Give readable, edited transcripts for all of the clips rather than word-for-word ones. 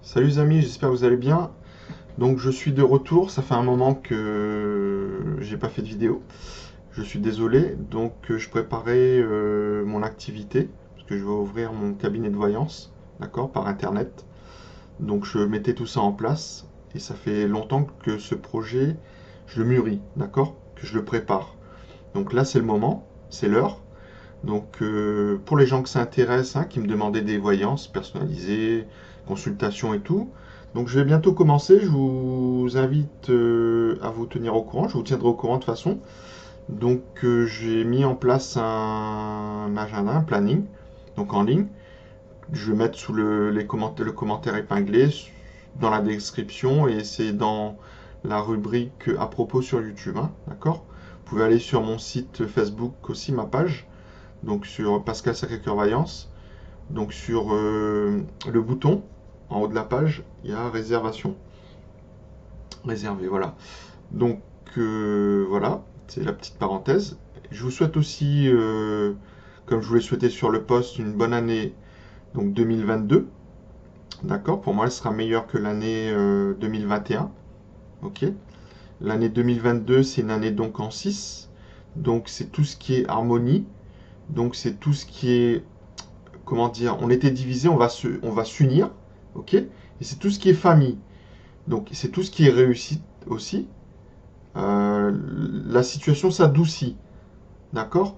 Salut les amis, j'espère que vous allez bien. Donc je suis de retour, ça fait un moment que j'ai pas fait de vidéo. Je suis désolé, donc je préparais mon activité, parce que je vais ouvrir mon cabinet de voyance, d'accord, par internet. Donc je mettais tout ça en place, et ça fait longtemps que ce projet, je le mûris, d'accord, que je le prépare. Donc là c'est le moment, c'est l'heure. Donc pour les gens que ça intéresse, hein, qui me demandaient des voyances personnalisées, consultations et tout, donc je vais bientôt commencer. Je vous invite à vous tenir au courant. Je vous tiendrai au courant de toute façon. Donc j'ai mis en place un agenda, un planning, donc en ligne. Je vais mettre sous le commentaire épinglé dans la description et c'est dans la rubrique à propos sur YouTube, hein, d'accord? Vous pouvez aller sur mon site Facebook aussi, ma page donc sur Pascal Sacré-Cœur Vaillance. Donc sur le bouton en haut de la page, il y a réservation. Réservé, voilà. Donc voilà, c'est la petite parenthèse. Je vous souhaite aussi, comme je vous l'ai souhaité sur le post, une bonne année donc 2022. D'accord, pour moi, elle sera meilleure que l'année 2021. Ok. L'année 2022, c'est une année donc en 6. Donc c'est tout ce qui est harmonie. Donc c'est tout ce qui est comment dire, on était divisé, on va s'unir, ok? Et c'est tout ce qui est famille. Donc c'est tout ce qui est réussite aussi. La situation s'adoucit, d'accord?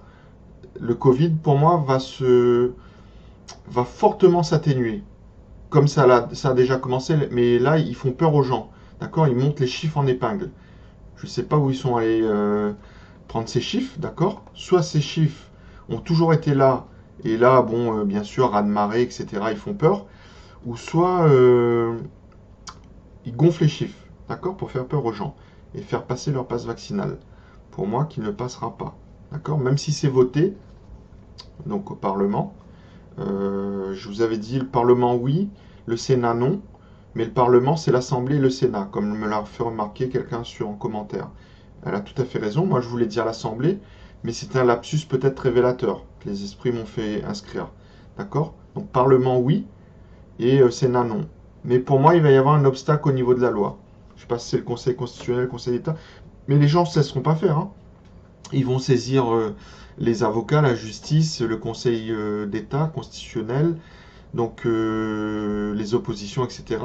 Le Covid, pour moi, va fortement s'atténuer. Comme ça a déjà commencé, mais là, ils font peur aux gens, d'accord? Ils montent les chiffres en épingle. Je ne sais pas où ils sont allés prendre ces chiffres, d'accord? Soit ces chiffres ont toujours été là, et là, bon, bien sûr, raz-de-marée, etc., ils font peur, ou soit ils gonflent les chiffres, d'accord, pour faire peur aux gens et faire passer leur passe vaccinal. Pour moi, qui ne passera pas, d'accord, même si c'est voté, donc au Parlement. Je vous avais dit le Parlement oui, le Sénat non, mais le Parlement c'est l'Assemblée et le Sénat, comme me l'a fait remarquer quelqu'un sur en commentaire. Elle a tout à fait raison. Moi, je voulais dire l'Assemblée, mais c'est un lapsus peut-être révélateur que les esprits m'ont fait inscrire. D'accord? Donc, Parlement, oui, et Sénat, non. Mais pour moi, il va y avoir un obstacle au niveau de la loi. Je ne sais pas si c'est le Conseil constitutionnel, le Conseil d'État, mais les gens ne se laisseront pas faire, hein. Ils vont saisir les avocats, la justice, le Conseil d'État constitutionnel, donc les oppositions, etc.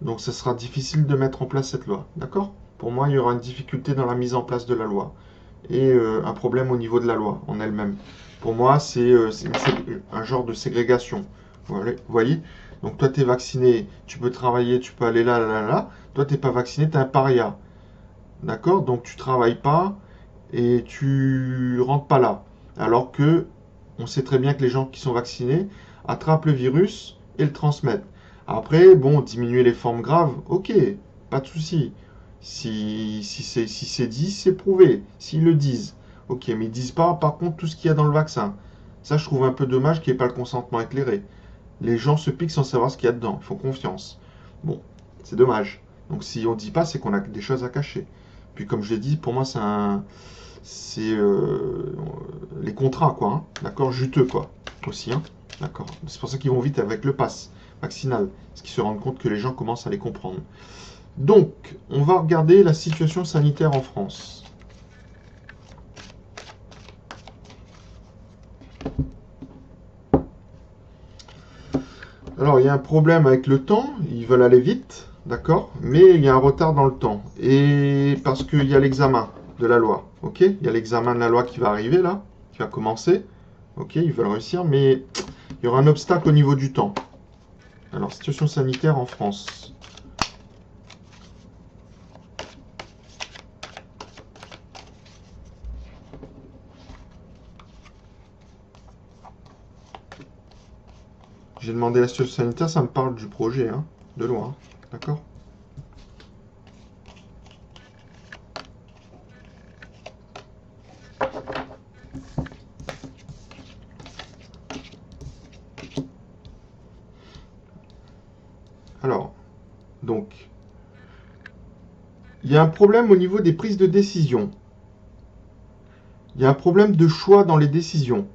Donc, ça sera difficile de mettre en place cette loi. D'accord? Pour moi, il y aura une difficulté dans la mise en place de la loi et un problème au niveau de la loi en elle-même. Pour moi, c'est un genre de ségrégation. Vous voyez? Donc toi, tu es vacciné, tu peux travailler, tu peux aller là, là, là, là. Toi, tu n'es pas vacciné, tu es un paria. D'accord? Donc tu travailles pas et tu rentres pas là. Alors que on sait très bien que les gens qui sont vaccinés attrapent le virus et le transmettent. Après, bon, diminuer les formes graves, ok, pas de souci. Si c'est dit, c'est prouvé. S'ils le disent, ok, mais ils disent pas par contre tout ce qu'il y a dans le vaccin. Ça, je trouve un peu dommage qu'il n'y ait pas le consentement éclairé. Les gens se piquent sans savoir ce qu'il y a dedans. Ils font confiance. Bon, c'est dommage. Donc si on ne dit pas, c'est qu'on a des choses à cacher. Puis comme je l'ai dit, pour moi, c'est les contrats, quoi, hein. D'accord, juteux, quoi, aussi, hein. D'accord. C'est pour ça qu'ils vont vite avec le pass vaccinal, parce qu'ils se rendent compte que les gens commencent à les comprendre. Donc, on va regarder la situation sanitaire en France. Alors, il y a un problème avec le temps, ils veulent aller vite, d'accord, mais il y a un retard dans le temps. Et parce qu'il y a l'examen de la loi, ok? Il y a l'examen de la loi qui va arriver là, qui va commencer, ok? Ils veulent réussir, mais il y aura un obstacle au niveau du temps. Alors, situation sanitaire en France. J'ai demandé la situation sanitaire, ça me parle du projet, hein, de loi, hein, d'accord? Alors, donc, il y a un problème au niveau des prises de décision. Il y a un problème de choix dans les décisions.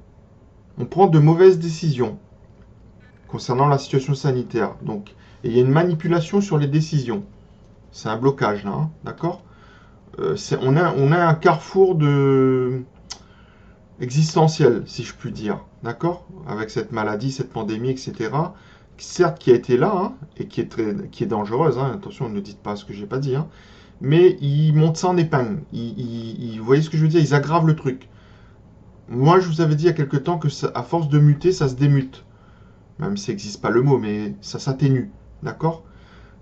On prend de mauvaises décisions. concernant la situation sanitaire. Donc, et il y a une manipulation sur les décisions. C'est un blocage là, hein, d'accord. On a un carrefour existentiel, si je puis dire, d'accord, avec cette maladie, cette pandémie, etc. Certes, qui a été là, hein, et qui est dangereuse, hein, attention, ne dites pas ce que j'ai pas dit, hein, mais ils montent ça en épingle. Vous voyez ce que je veux dire? Ils aggravent le truc. Moi, je vous avais dit il y a quelque temps que à force de muter, ça se démute. Même s'il n'existe pas le mot, mais ça s'atténue. D'accord?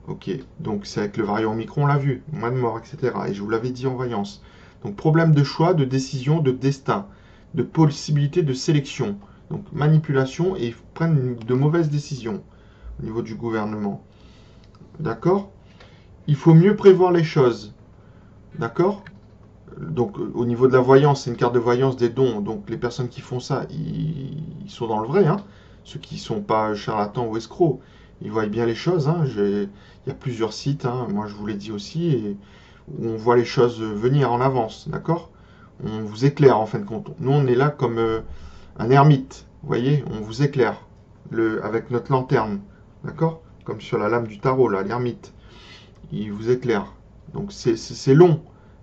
Ok. Donc, c'est avec le variant Omicron, on l'a vu. Moins de morts, etc. Et je vous l'avais dit en voyance. Donc, problème de choix, de décision, de destin, de possibilité de sélection. Donc, manipulation et ils prennent de mauvaises décisions au niveau du gouvernement. D'accord? Il faut mieux prévoir les choses. D'accord? Donc, au niveau de la voyance, c'est une carte de voyance des dons. Donc, les personnes qui font ça, ils sont dans le vrai, hein. Ceux qui ne sont pas charlatans ou escrocs, ils voient bien les choses, hein. Il y a plusieurs sites, hein, moi je vous l'ai dit aussi, où on voit les choses venir en avance, d'accord? On vous éclaire en fin de compte. Nous, on est là comme un ermite, vous voyez? On vous éclaire avec notre lanterne, d'accord? Comme sur la lame du tarot, là, l'ermite. Il vous éclaire. Donc, c'est long.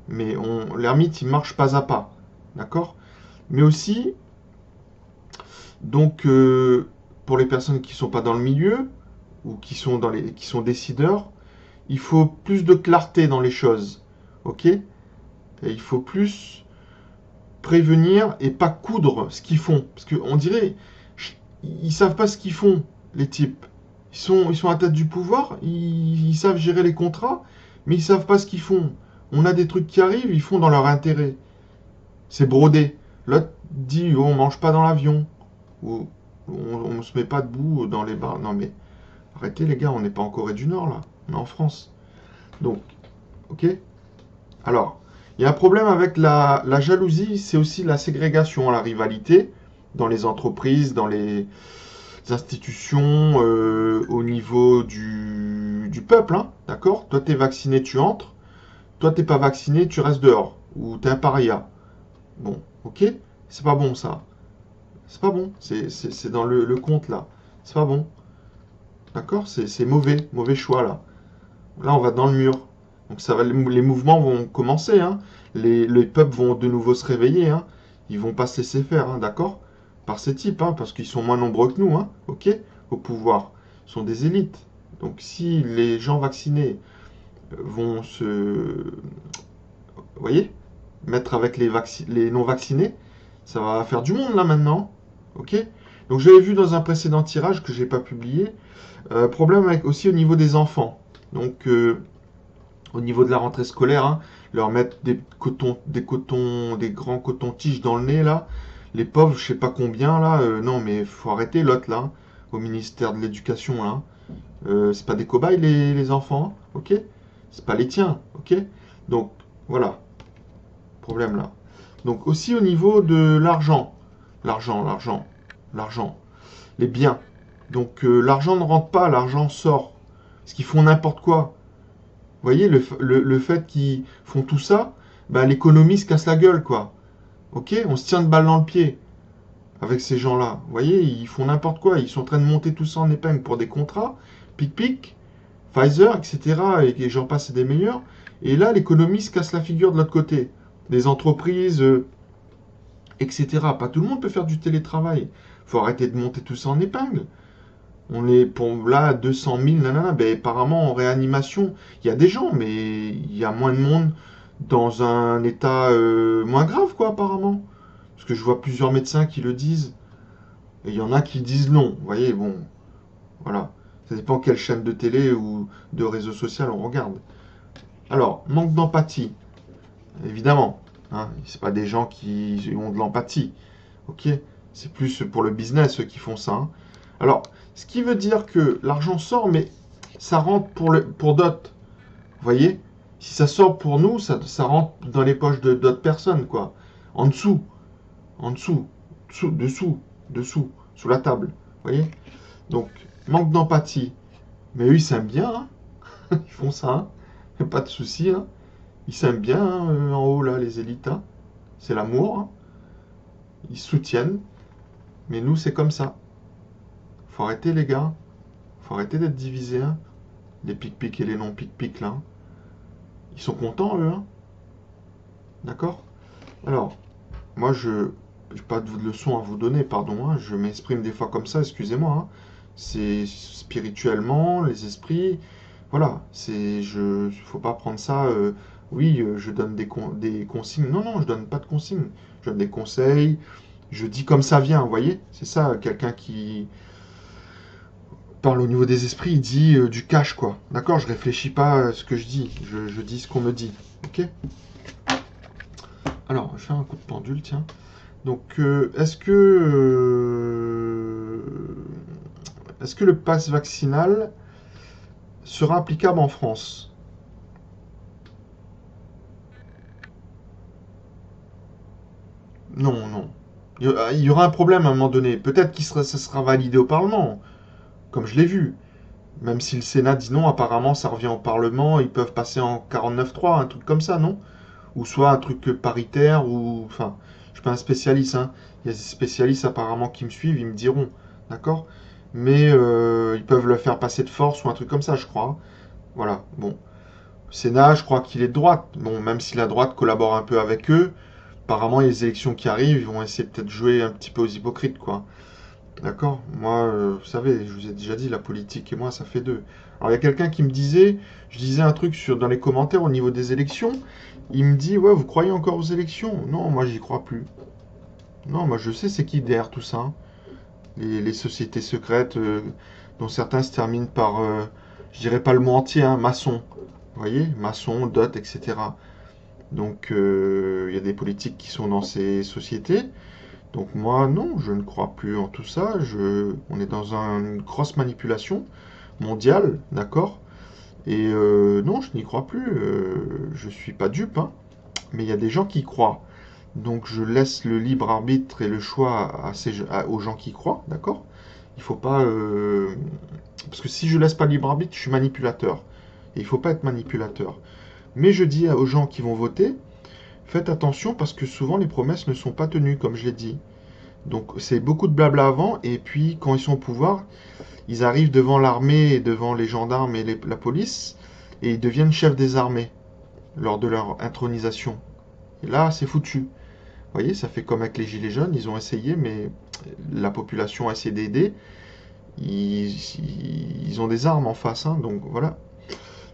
Mais l'ermite, il marche pas à pas. D'accord? Mais aussi, donc, pour les personnes qui ne sont pas dans le milieu, ou qui sont décideurs, il faut plus de clarté dans les choses. Ok? Et il faut plus prévenir et pas coudre ce qu'ils font. Parce qu'on dirait, ils savent pas ce qu'ils font, les types. Ils sont à tête du pouvoir, ils savent gérer les contrats, mais ils savent pas ce qu'ils font. On a des trucs qui arrivent, ils font dans leur intérêt. C'est brodé. L'autre dit oh, on mange pas dans l'avion. Ou on se met pas debout dans les bars. Non mais arrêtez les gars, on n'est pas en Corée du Nord là. On est en France. Donc, ok. Alors, il y a un problème avec la jalousie, c'est aussi la ségrégation, la rivalité dans les entreprises, dans les institutions, au niveau du peuple, hein, d'accord? Toi, t'es vacciné, tu entres. Toi, t'es pas vacciné, tu restes dehors. Ou t'es un paria. Bon, ok? C'est pas bon ça. C'est pas bon. C'est dans le compte là. C'est pas bon. D'accord? C'est mauvais. Mauvais choix là. Là, on va dans le mur. Donc ça va, les mouvements vont commencer, hein. Les peuples vont de nouveau se réveiller, hein. Ils vont pas se laisser faire, hein, d'accord? Par ces types, hein, parce qu'ils sont moins nombreux que nous, hein, ok? Au pouvoir. Ils sont des élites. Donc si les gens vaccinés vont vous voyez, mettre avec les non vaccinés, ça va faire du monde là maintenant, ok? Donc j'avais vu dans un précédent tirage que j'ai pas publié, problème aussi au niveau des enfants. Donc au niveau de la rentrée scolaire, hein, leur mettre des grands cotons-tiges dans le nez là, les pauvres, je sais pas combien là, non mais faut arrêter l'autre là, hein, au ministère de l'Éducation là, hein. C'est pas des cobayes les enfants, hein, ok? C'est pas les tiens, ok? Donc voilà, problème là. Donc aussi au niveau de l'argent, l'argent, les biens. Donc l'argent ne rentre pas, l'argent sort. Parce qu'ils font n'importe quoi. Vous voyez, le fait qu'ils font tout ça, bah, l'économie se casse la gueule, quoi. Ok? On se tient de balle dans le pied avec ces gens-là. Vous voyez, ils font n'importe quoi. Ils sont en train de monter tout ça en épingle pour des contrats. Pic-pic, Pfizer, etc. Et j'en passe et des meilleurs. Et là, l'économie se casse la figure de l'autre côté. Des entreprises, etc. Pas tout le monde peut faire du télétravail. Faut arrêter de monter tout ça en épingle. On est pour là 200 000, nanana. Ben, apparemment, en réanimation, il y a des gens, mais il y a moins de monde dans un état moins grave, quoi, apparemment. Parce que je vois plusieurs médecins qui le disent, et il y en a qui disent non. Vous voyez, bon, voilà. Ça dépend quelle chaîne de télé ou de réseau social on regarde. Alors, manque d'empathie, évidemment. Hein, c'est pas des gens qui ont de l'empathie. Ok? C'est plus pour le business ceux qui font ça, hein. Alors, ce qui veut dire que l'argent sort, mais ça rentre pour d'autres. Vous voyez? Si ça sort pour nous, ça rentre dans les poches de d'autres personnes, quoi. En dessous, dessous, sous la table. Vous voyez? Donc, manque d'empathie. Mais eux, ils s'aiment bien, hein. Ils font ça, hein. Pas de souci, hein. Ils s'aiment bien, hein, en haut, là, les élites, hein. C'est l'amour, hein. Ils se soutiennent. Mais nous, c'est comme ça. Faut arrêter, les gars. Faut arrêter d'être divisés, hein. Les pic-pic et les non-pic-pic, là. Ils sont contents, eux, hein. D'accord? Alors, moi, je n'ai pas de leçon à vous donner, pardon, hein. Je m'exprime des fois comme ça, excusez-moi, hein. C'est spirituellement, les esprits. Voilà, faut pas prendre ça. Oui, je donne des consignes. Non, non, je donne pas de consignes. Je donne des conseils. Je dis comme ça vient, vous voyez? C'est ça, quelqu'un qui parle au niveau des esprits, il dit du cash, quoi. D'accord? Je réfléchis pas à ce que je dis. Je dis ce qu'on me dit. Ok? Alors, je fais un coup de pendule, tiens. Donc, est-ce que le pass vaccinal sera applicable en France? Non, non. Il y aura un problème à un moment donné. Peut-être ça sera validé au Parlement, comme je l'ai vu. Même si le Sénat dit non, apparemment ça revient au Parlement, ils peuvent passer en 49-3, un truc comme ça, non? Ou soit un truc paritaire, ou... Enfin, je suis pas un spécialiste, hein. Il y a des spécialistes apparemment qui me suivent, ils me diront, d'accord? Mais ils peuvent le faire passer de force ou un truc comme ça, je crois, hein. Voilà, bon. Le Sénat, je crois qu'il est de droite. Bon, même si la droite collabore un peu avec eux, apparemment, les élections qui arrivent, ils vont essayer peut-être de jouer un petit peu aux hypocrites, quoi. D'accord? Moi, vous savez, je vous ai déjà dit, la politique et moi, ça fait deux. Alors, il y a quelqu'un qui me disait, je disais un truc dans les commentaires au niveau des élections. Il me dit, ouais, vous croyez encore aux élections? Non, moi, j'y crois plus. Non, moi, je sais c'est qui derrière tout ça, hein. Les sociétés secrètes, dont certains se terminent par, je dirais pas le mot entier, hein, maçon. Vous voyez? Maçon, dot, etc. Donc, il y a des politiques qui sont dans ces sociétés. Donc moi, non, je ne crois plus en tout ça. On est dans une grosse manipulation mondiale, d'accord? Et non, je n'y crois plus. Je suis pas dupe, hein. Mais il y a des gens qui y croient. Donc je laisse le libre arbitre et le choix aux gens qui y croient, d'accord? Il faut pas... Parce que si je laisse pas le libre arbitre, je suis manipulateur. Et il faut pas être manipulateur. Mais je dis aux gens qui vont voter, faites attention parce que souvent les promesses ne sont pas tenues, comme je l'ai dit. Donc c'est beaucoup de blabla avant, et puis quand ils sont au pouvoir, ils arrivent devant l'armée et devant les gendarmes et la police, et ils deviennent chefs des armées lors de leur intronisation. Et là, c'est foutu. Vous voyez, ça fait comme avec les Gilets jaunes, ils ont essayé, mais la population a essayé d'aider. Ils ont des armes en face, hein, donc voilà.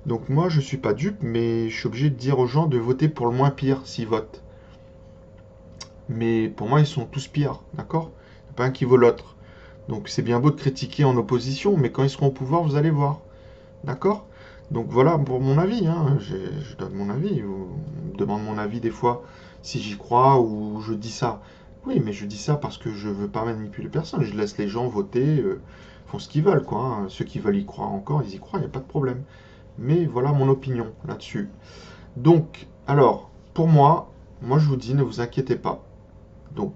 Donc moi, je suis pas dupe, mais je suis obligé de dire aux gens de voter pour le moins pire s'ils votent. Mais pour moi, ils sont tous pires, d'accord? Il n'y a pas un qui vaut l'autre. Donc c'est bien beau de critiquer en opposition, mais quand ils seront au pouvoir, vous allez voir. D'accord? Donc voilà pour mon avis, hein. Je donne mon avis. On me demande mon avis des fois si j'y crois ou je dis ça. Oui, mais je dis ça parce que je veux pas manipuler personne. Je laisse les gens voter, font ce qu'ils veulent, quoi, hein. Ceux qui veulent y croire encore, ils y croient, il n'y a pas de problème. Mais voilà mon opinion là-dessus. Donc, alors, pour moi je vous dis, ne vous inquiétez pas. Donc,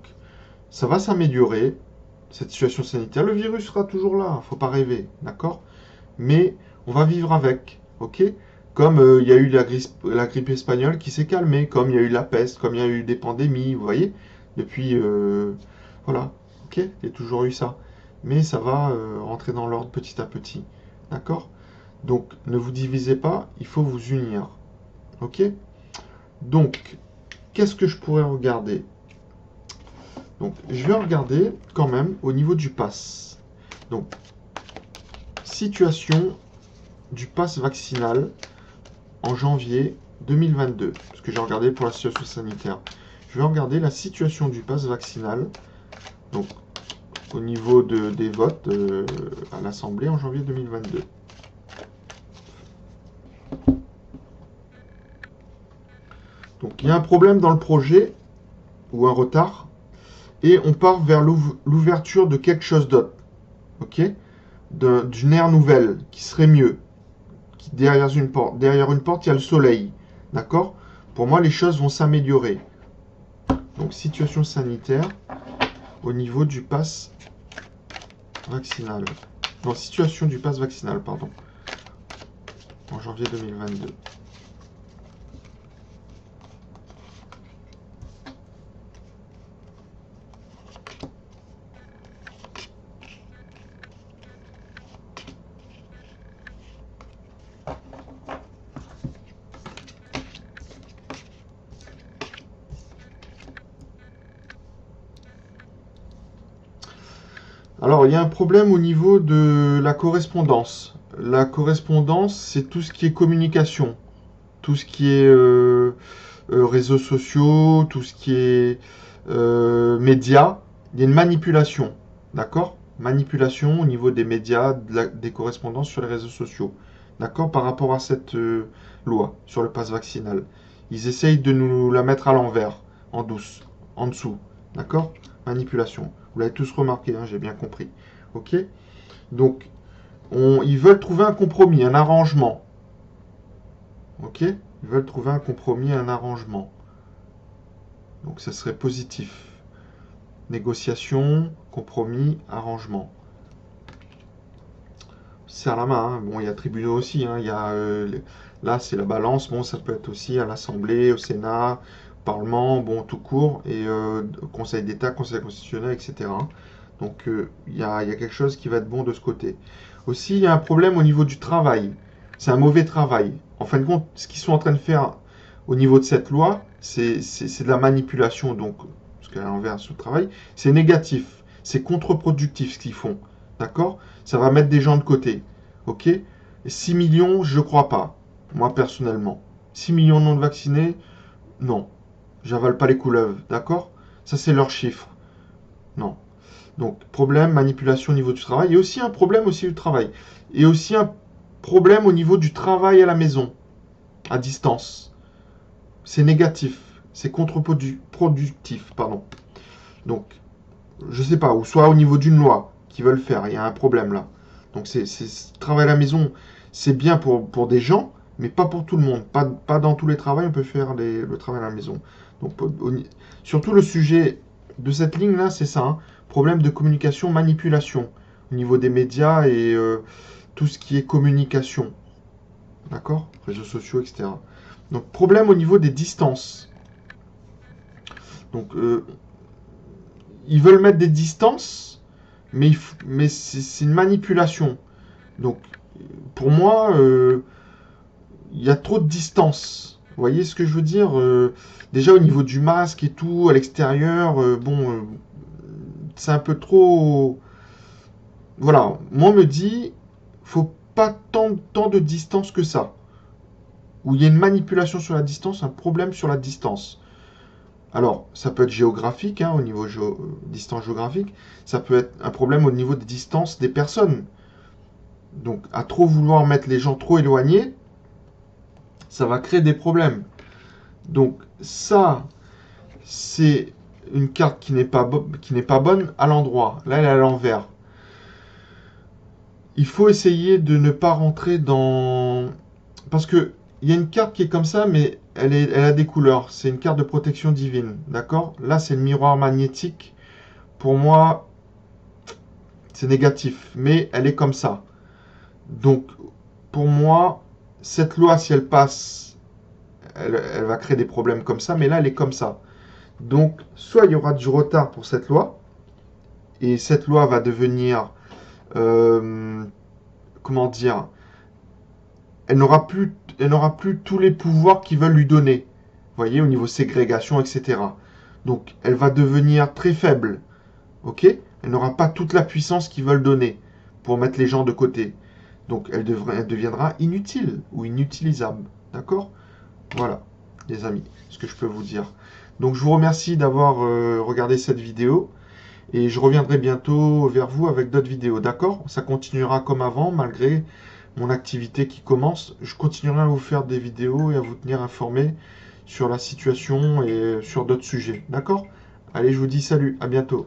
ça va s'améliorer, cette situation sanitaire. Le virus sera toujours là, faut pas rêver, d'accord? Mais on va vivre avec, ok? Comme il y a eu la grippe espagnole qui s'est calmée, comme il y a eu la peste, comme il y a eu des pandémies, vous voyez? Depuis, voilà, ok? Il y a toujours eu ça. Mais ça va rentrer dans l'ordre petit à petit, d'accord? Donc ne vous divisez pas, il faut vous unir, ok? Donc, qu'est-ce que je pourrais regarder? Donc, je vais regarder quand même au niveau du pass. Donc, situation du pass vaccinal en janvier 2022. Parce que j'ai regardé pour la situation sanitaire. Je vais regarder la situation du pass vaccinal. Donc, au niveau des votes à l'Assemblée en janvier 2022. Donc, il y a un problème dans le projet ou un retard. Et on part vers l'ouverture de quelque chose d'autre. Ok? D'une ère nouvelle qui serait mieux. Derrière une porte, il y a le soleil. D'accord? Pour moi, les choses vont s'améliorer. Donc, situation sanitaire au niveau du pass vaccinal. Non, situation du pass vaccinal, pardon. En janvier 2022. Alors, il y a un problème au niveau de la correspondance. La correspondance, c'est tout ce qui est communication, tout ce qui est réseaux sociaux, tout ce qui est médias. Il y a une manipulation, d'accord? Manipulation au niveau des médias, des correspondances sur les réseaux sociaux, d'accord? Par rapport à cette loi sur le pass vaccinal. Ils essayent de nous la mettre à l'envers, en douce, en dessous, d'accord? Manipulation. Vous l'avez tous remarqué, hein, j'ai bien compris. Ok? Donc, ils veulent trouver un compromis, un arrangement. Ok? Ils veulent trouver un compromis, un arrangement. Donc, ça serait positif. Négociation, compromis, arrangement. Serre la main. Hein. Bon, il y a tribunaux aussi. Hein. Il y a, là, c'est la balance. Bon, ça peut être aussi à l'Assemblée, au Sénat, au Parlement, bon, tout court, et au Conseil d'État, Conseil constitutionnel, etc. Donc, il y a quelque chose qui va être bon de ce côté. Aussi, il y a un problème au niveau du travail. C'est un mauvais travail. En fin de compte, ce qu'ils sont en train de faire au niveau de cette loi, c'est de la manipulation. Donc, parce qu'à l'envers sur le travail, c'est négatif. C'est contre-productif ce qu'ils font. D'accord? Ça va mettre des gens de côté. Ok? Et 6 millions, je ne crois pas. Moi, personnellement. 6 millions de non vaccinés, non. J'avale pas les couleuvres. D'accord? Ça, c'est leur chiffre. Non. Donc, problème, manipulation au niveau du travail. Il y a aussi un problème aussi du travail. Et aussi un problème au niveau du travail à la maison, à distance. C'est négatif. C'est contre-productif, pardon. Donc, je sais pas, ou soit au niveau d'une loi qui veulent faire, il y a un problème là. Donc, travail à la maison, c'est bien pour des gens, mais pas pour tout le monde. Pas dans tous les travails, on peut faire le travail à la maison. Donc, surtout le sujet de cette ligne-là, c'est ça, hein, problème de communication, manipulation au niveau des médias et tout ce qui est communication. D'accord? Réseaux sociaux, etc. Donc, problème au niveau des distances. Donc, ils veulent mettre des distances, mais c'est une manipulation. Donc, pour moi, il y a trop de distance. Vous voyez ce que je veux dire? Déjà au niveau du masque et tout, à l'extérieur, c'est un peu trop. Voilà, moi on me dit, faut pas tant de distance que ça. Où il y a une manipulation sur la distance, un problème sur la distance. Alors, ça peut être géographique, hein, au niveau distance géographique. Ça peut être un problème au niveau des distances des personnes. Donc, à trop vouloir mettre les gens trop éloignés, ça va créer des problèmes. Donc, ça, c'est une carte qui n'est pas bonne à l'endroit. Là, elle est à l'envers. Il faut essayer de ne pas rentrer dans... Parce que il y a une carte qui est comme ça, mais elle a des couleurs. C'est une carte de protection divine, d'accord? Là, c'est le miroir magnétique. Pour moi, c'est négatif, mais elle est comme ça. Donc, pour moi, cette loi, si elle passe, elle va créer des problèmes comme ça, mais là, elle est comme ça. Donc, soit il y aura du retard pour cette loi, et cette loi va devenir, comment dire, elle n'aura plus tous les pouvoirs qu'ils veulent lui donner. Vous voyez, au niveau ségrégation, etc. Donc, elle va devenir très faible. Ok? Elle n'aura pas toute la puissance qu'ils veulent donner pour mettre les gens de côté. Donc, elle deviendra inutile ou inutilisable. D'accord? Voilà, les amis, ce que je peux vous dire. Donc, je vous remercie d'avoir regardé cette vidéo. Et je reviendrai bientôt vers vous avec d'autres vidéos. D'accord? Ça continuera comme avant, malgré mon activité qui commence. Je continuerai à vous faire des vidéos et à vous tenir informé sur la situation et sur d'autres sujets. D'accord? Allez, je vous dis salut, à bientôt.